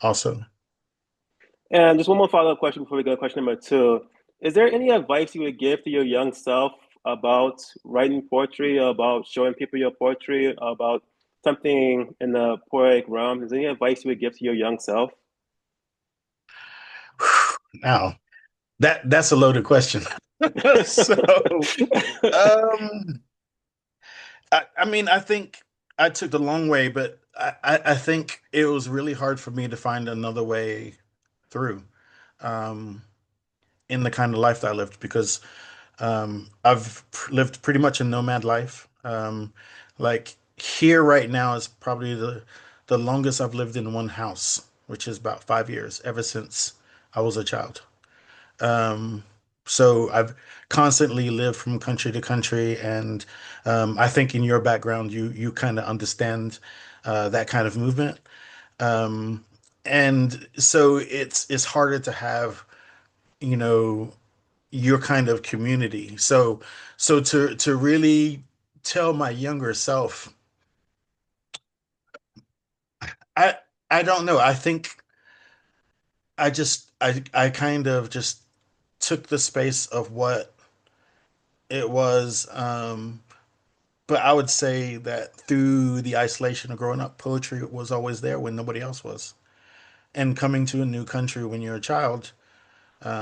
also. And just one more follow-up question before we go to question number two. Is there any advice you would give to your young self about writing poetry, about showing people your poetry, about something in the poetic realm? Is there any advice you would give to your young self? Now, that's a loaded question. So, um, I mean, I think I took the long way, but I think it was really hard for me to find another way through um, in the kind of life that I lived because lived pretty much a nomad life. Like here right now is probably the longest I've lived in one house, which is about 5 years, ever since I was a child. Um, so I've constantly lived from country to country, and I think in your background, you kind of understand that kind of movement. Um, and so it's harder to have, you know, your kind of community. So to really tell my younger self, I I don't know. I think I kind of just took the space of what it was. But I would say that through the isolation of growing up, poetry was always there when nobody else was. And coming to a new country when you're a child,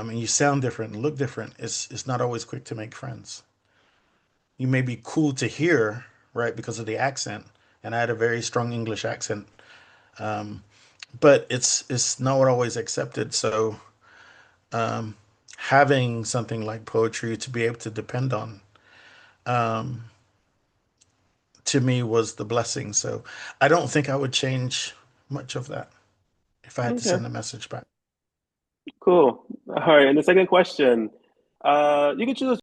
and you sound different and look different, it's not always quick to make friends. You may be cool to hear, right, because of the accent. And I had a very strong English accent, um, but it's not always accepted. So um, having something like poetry to be able to depend on, um, to me was the blessing. So I don't think I would change much of that if I had to Okay, send a message back. cool. All right, and the second question, you can choose